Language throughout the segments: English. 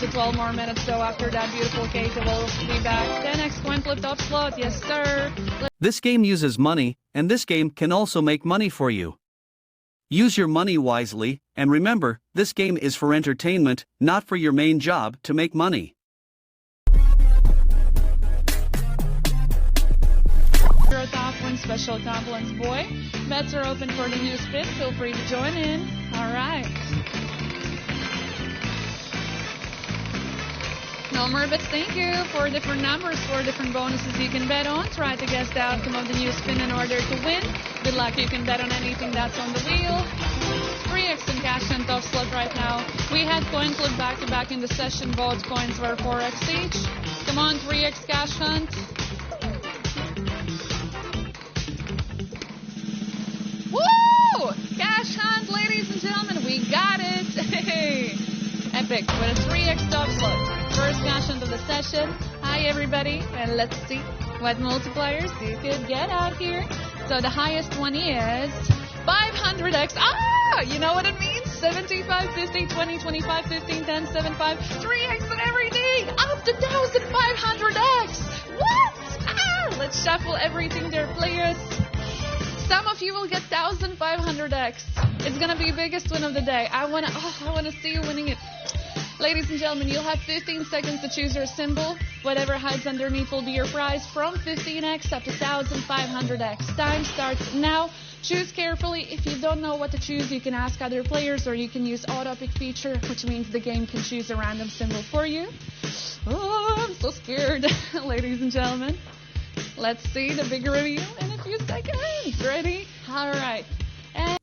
to 12 more minutes, so after that beautiful cake, we'll be back. 10x coin flip top slot, yes sir. This game uses money, and this game can also make money for you. Use your money wisely, and remember, this game is for entertainment, not for your main job to make money. Top win special compliments, boy. Bets are open for the new spin. Feel free to join in. All right. No more bets, thank you. 4 different numbers, 4 different bonuses you can bet on. Try to guess the outcome of the new spin in order to win. Good luck, you can bet on anything that's on the wheel. 3x in cash and top slot right now. We had coin flip back-to-back in the session. Both coins were 4x each. Come on, 3x cash hunt. Woo! Cash hunt, ladies and gentlemen, we got it. Hey. Epic with a 3x top slot. First cash hunt of the session. Hi everybody, and let's see what multipliers you could get out here. So the highest one is 500x. Ah! You know what it means? 75, 50, 20, 25, 15, 10, 7, 5, 3x on everything. Up to 1,500x. What? Ah! Let's shuffle everything there, players. Some of you will get 1,500x. It's gonna be biggest win of the day. I wanna see you winning it. Ladies and gentlemen, you'll have 15 seconds to choose your symbol. Whatever hides underneath will be your prize from 15x up to 1,500x. Time starts now. Choose carefully. If you don't know what to choose, you can ask other players, or you can use auto pick feature, which means the game can choose a random symbol for you. Oh, I'm so scared. Ladies and gentlemen, let's see the big reveal in a few seconds. Ready? All right.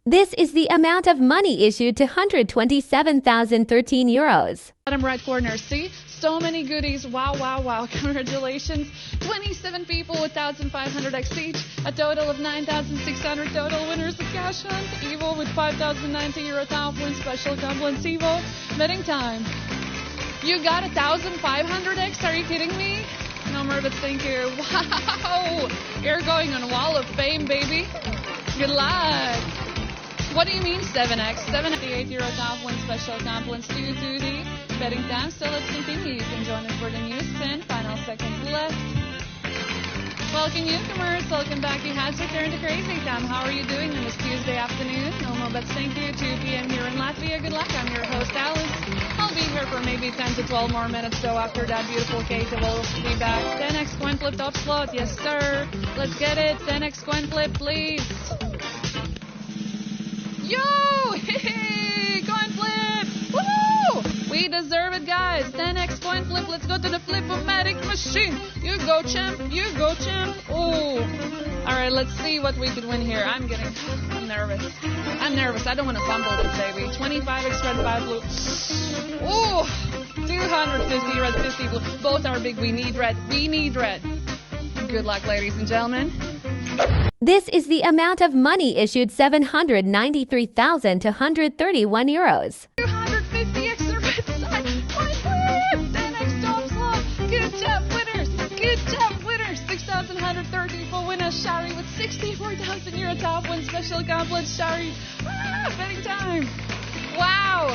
This is the amount of money issued to 127,013 euros. Bottom right corner, see? So many goodies. Wow, wow, wow. Congratulations. 27 people with 1,500x each. A total of 9,600 total winners of Cash Hunt. Evo with 5,090 euro top win. Special compliments, Evo. Betting time. You got 1,500x? Are you kidding me? No more, but thank you. Wow. You're going on Wall of Fame, baby. Good luck. What do you mean 7x? 78 euro top win special compliments to the betting time. So let's continue. You can join us for the new spin. Final seconds left. Welcome newcomers. Welcome back. It has returned to Crazy Time. How are you doing on this Tuesday afternoon? No more bets. Thank you. 2 p.m. here in Latvia. Good luck. I'm your host, Alice. I'll be here for maybe 10 to 12 more minutes. So after that beautiful cake, we'll be back. 10x coin flip top slot. Yes, sir. Let's get it. 10x coin flip, please. Yo! Hey! Coin flip! Woo! We deserve it, guys. 10x coin flip. Let's go to the flip-o-matic machine. You go, champ. You go, champ. Oh. All right, let's see what we could win here. I'm nervous. I don't want to fumble this, baby. 25x red, 5 blue. Oh! 250 red, 50 blue. Both are big. We need red. We need red. Good luck, ladies and gentlemen. This is the amount of money issued 793,231 euros. 250 extra red side. Coin flip. 10x top slot. Good job, winners. Good job, winners. 6,130 for winners. Shari with 64,000 euro top win. Special compliments, Shari. Ah, betting time. Wow.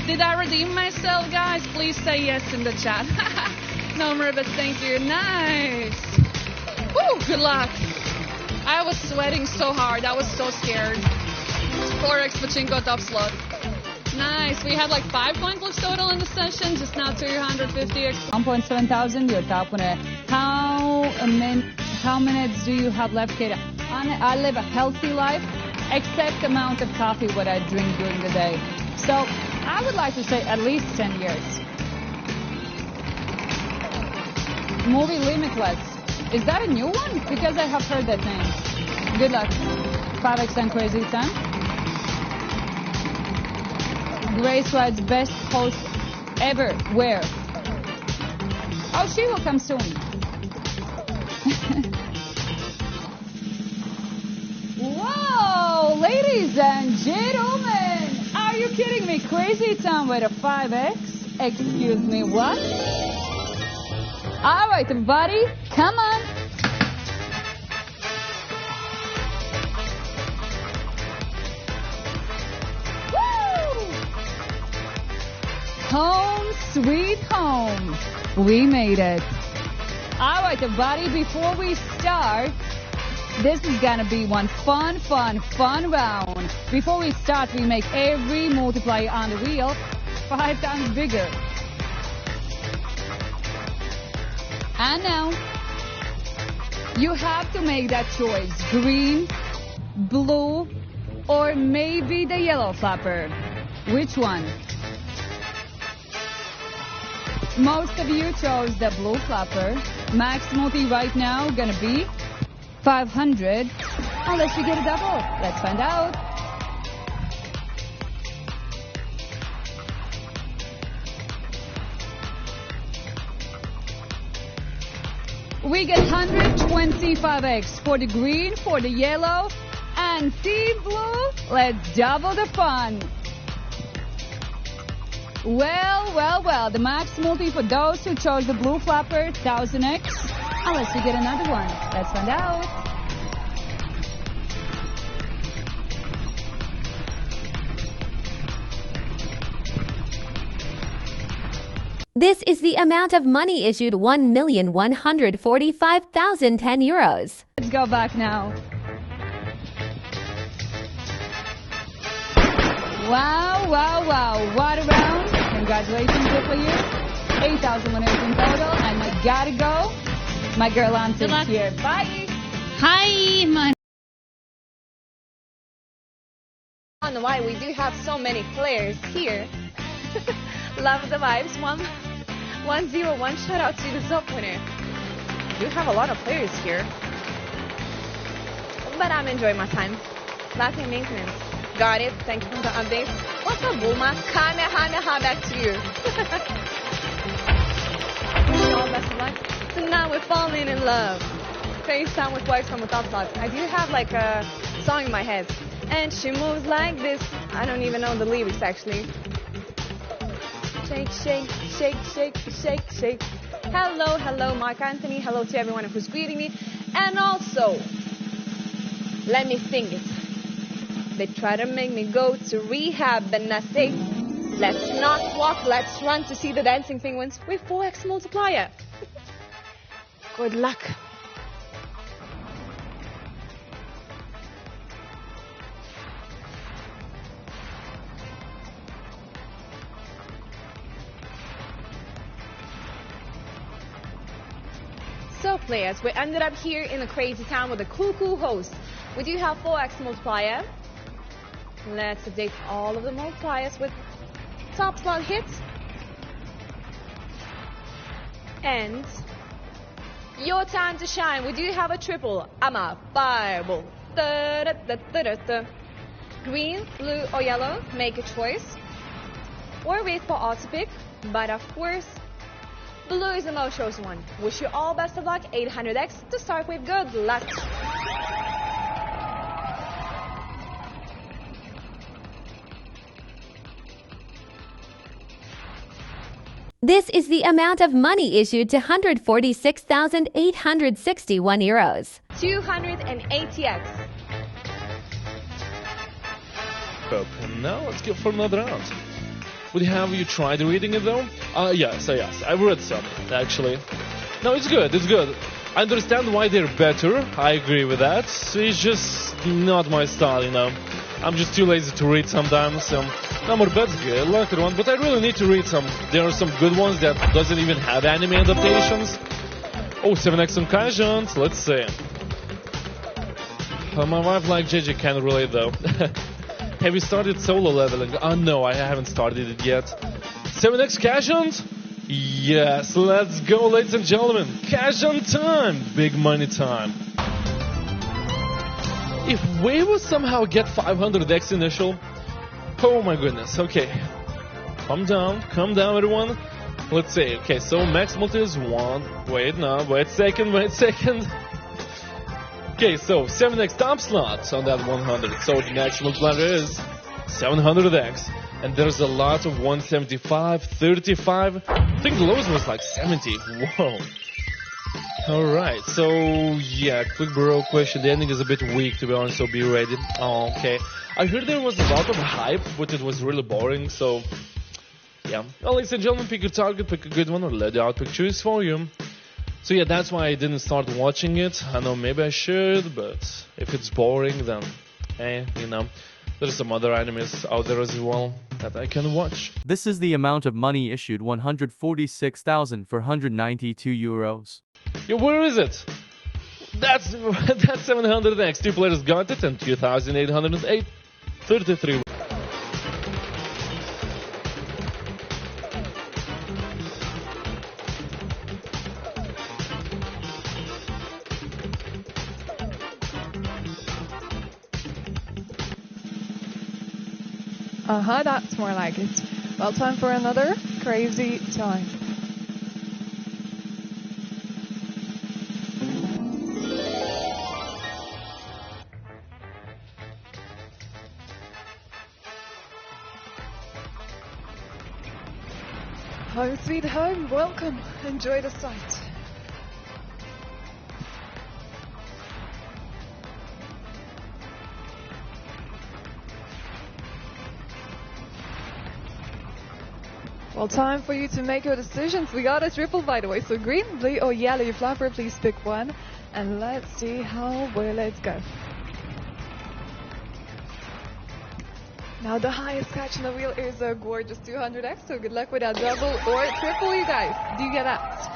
Did I redeem myself, guys? Please say yes in the chat. No more, but thank you. Nice. Woo, good luck. I was sweating so hard. I was so scared. 4x Pachinko top slot. Nice. We had like 5 coin flips total in the session. Just now 250x. 1.7 thousand. Your top winner. How minutes do you have left, Kate? I live a healthy life, except the amount of coffee what I drink during the day. So I would like to say at least 10 years. Movie Limitless. Is that a new one? Because I have heard that name. Good luck. 5x and Crazy Time. Grace writes best host ever. Where? Oh, she will come soon. Whoa, ladies and gentlemen. Are you kidding me? Crazy Time with a 5x? Excuse me, what? All right, everybody, come on. Woo! Home sweet home. We made it. All right, everybody, before we start, this is gonna be one fun round. Before we start, we make every multiplier on the wheel 5 times bigger. And now, you have to make that choice. Green, blue, or maybe the yellow flapper. Which one? Most of you chose the blue flapper. Max multi right now gonna be 500. Unless we get a double. Let's find out. We get 125x for the green, for the yellow, and see blue. Let's double the fun. Well, the max multi for those who chose the blue flapper, 1000x. Unless we get another one. Let's find out. This is the amount of money issued 1,145,010 euros. Let's go back now. Wow. What a round. Congratulations for you. 8,000 winners in total. And I gotta go. My girl Auntie is here. Bye. Hi, my. I don't know why we do have so many players here. Love the vibes. 101. Shout out to the top winner. We do have a lot of players here. But I'm enjoying my time. Nothing maintenance. Got it. Thank you for the update. What's up, Bulma? Kamehameha back to you. All best of luck. So now we're falling in love. FaceTime with Voice from the TOPSLOT. I do have like a song in my head. And she moves like this. I don't even know the lyrics actually. Shake, shake, shake, shake, shake, shake. Hello, Mark Anthony. Hello to everyone who's greeting me. And also, let me sing it. They try to make me go to rehab, and I say, let's not walk, let's run to see the dancing penguins with 4x multiplier. Good luck. So players, we ended up here in a crazy town with a cool host. We do have 4x multiplier. Let's update all of the multipliers with TOPSLOT hits. And your time to shine. We do have a triple. I'm a fireball. Green, blue, or yellow. Make a choice. Or wait for auto pick. But of course, blue is the most chosen one. Wish you all best of luck. 800x to start with. Good luck. This is the amount of money issued to 146,861 euros. 280x. And now let's go for another round. Have you tried reading it though? Yes. I've read some, actually. No, it's good. I understand why they're better. I agree with that. It's just not my style, you know. I'm just too lazy to read sometimes. Number bed's good, I like the one, but I really need to read some. There are some good ones that doesn't even have anime adaptations. Oh, 7x on Kajans, let's see. My wife like JJ can't relate though. Have you started solo leveling? No, I haven't started it yet. 7x Kajans? Yes, let's go, ladies and gentlemen. Kajan time, big money time. If we will somehow get 500x initial, oh my goodness, okay. Calm down, everyone. Let's see, okay, so max multi is 1. Wait a second. Okay, so 7x TOPSLOT on that 100. So the next multiplier is 700x. And there's a lot of 175, 35. I think the lowest was like 70. Whoa. Alright, so yeah, quick bro question. The ending is a bit weak, to be honest, so be ready. Oh, okay. I heard there was a lot of hype, but it was really boring, so Yeah. Well, ladies and gentlemen, pick your target, pick a good one, or let the outpick choose for you. So yeah, that's why I didn't start watching it. I know maybe I should, but if it's boring, then, you know, there's some other animes out there as well that I can watch. This is the amount of money issued, 146,492 euros. Yo, where is it? That's 700x. 2 players got it, and 2,833. That's more like it. Well, time for another crazy time. Home sweet home, welcome. Enjoy the sight. Well, time for you to make your decisions. We got a triple, by the way. So green, blue, or yellow, your flapper, please pick one. And let's see how well it goes. Now the highest catch on the wheel is a gorgeous 200x. So good luck with that double or triple, you guys. Do you get that?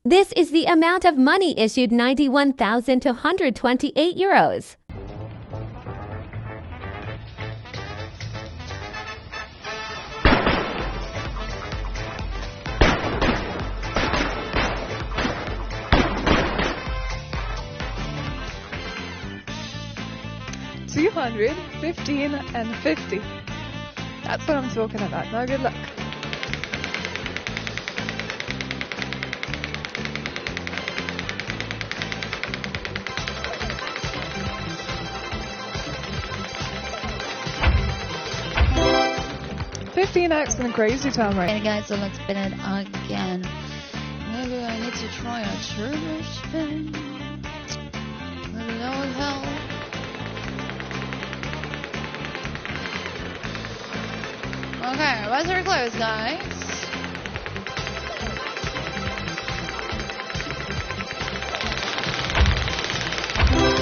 This is the amount of money issued, 91,228 euros. $200, 15, and 50. That's what I'm talking about. Now good luck. $15x and crazy time right. Okay guys, so let's spin it again. Maybe I need to try a turbo spin. Maybe that would help. Okay, let's very close, guys.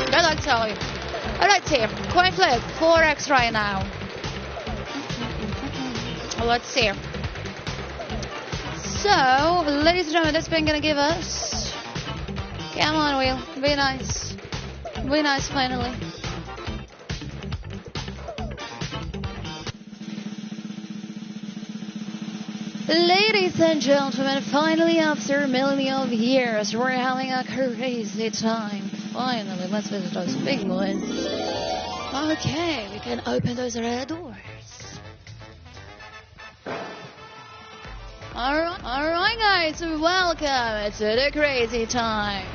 Good luck, Sally. Alright, team. Coin flip. 4x right now. Let's see. So, ladies and gentlemen, this spin gonna give us. Come on, wheel. Be nice. Be nice, finally. Ladies and gentlemen, finally after a million of years, we're having a crazy time. Finally, let's visit those big ones. Okay, we can open those red doors. Alright guys, welcome to the crazy time.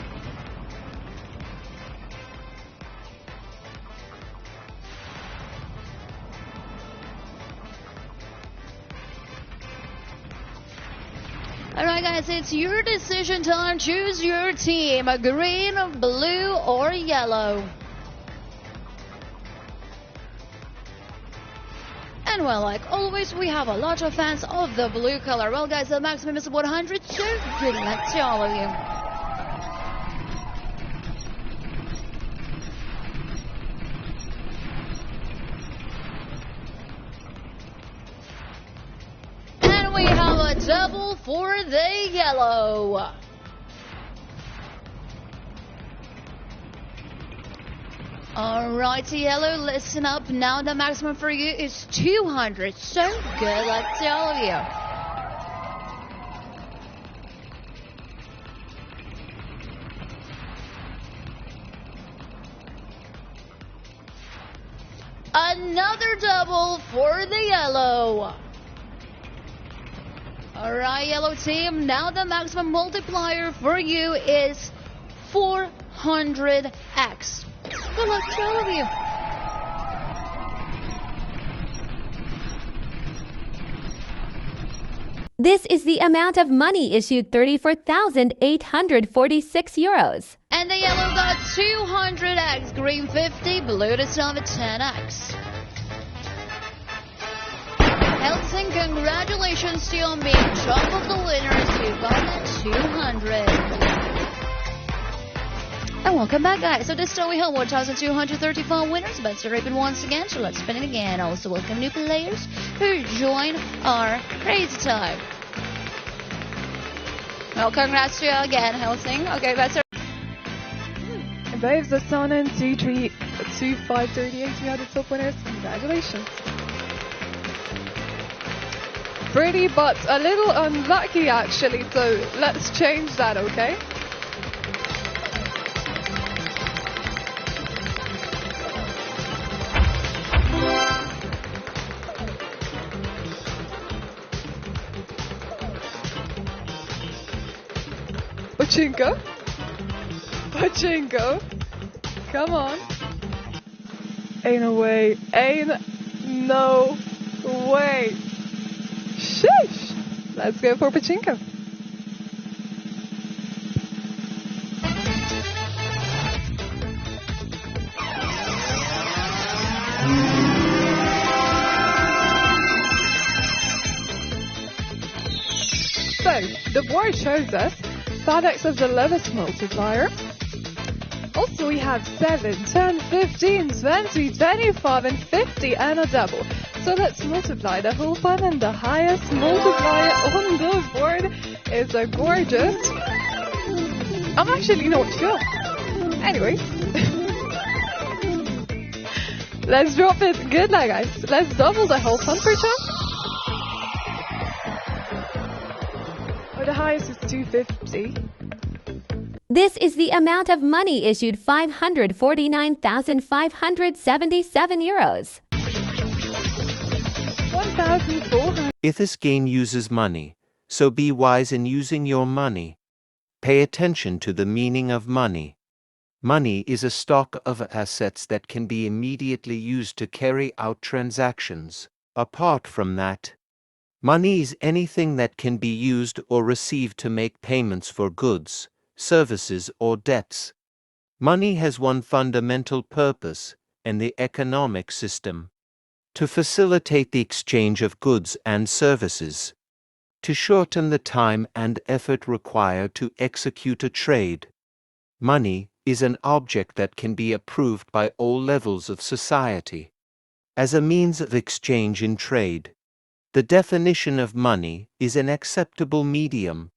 Alright guys, it's your decision time. Choose your team, a green, blue, or yellow. And well, like always, we have a lot of fans of the blue color. Well guys, the maximum is 100, so good luck to all of you. And we have a double for the yellow. Alright, yellow, listen up. Now the maximum for you is 200. So good luck to all of you. Another double for the yellow. Alright, yellow team. Now the maximum multiplier for you is 400x. Good luck to all of you. This is the amount of money issued 34,846 euros. And the yellow got 200x, green 50, blue to silver 10x. Helsing, congratulations to you on being top of the winners. You got that 200. And welcome back, guys. So this time we have 1,234 winners, but it's open once again, so let's spin it again. Also welcome new players who join our crazy time. Well, congrats to you again, Helsing. Okay, that's our... Babes, the Sun and 2538, we had the top winners. Congratulations. Pretty, but a little unlucky actually, so let's change that, okay? Pachinko. Pachinko. Come on. Ain't no way. Ain't no way. Sheesh. Let's go for Pachinko. So, the board shows us 5x is the lowest multiplier. Also, we have 7, 10, 15, 20, 25, and 50, and a double. So let's multiply the whole fun, and the highest multiplier on the board is a gorgeous... I'm actually not sure. Anyway. Let's drop it. Good luck, guys. Let's double the whole fun for sure. Oh, the highest is 250. This is the amount of money issued 549,577 euros. 1,400. If this game uses money, so be wise in using your money. Pay attention to the meaning of money. Money is a stock of assets that can be immediately used to carry out transactions. Apart from that, money is anything that can be used or received to make payments for goods, services, or debts. Money has one fundamental purpose in the economic system: to facilitate the exchange of goods and services, to shorten the time and effort required to execute a trade. Money is an object that can be approved by all levels of society as a means of exchange in trade. The definition of money is an acceptable medium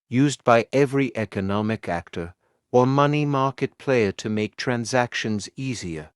used by every economic actor or money market player to make transactions easier.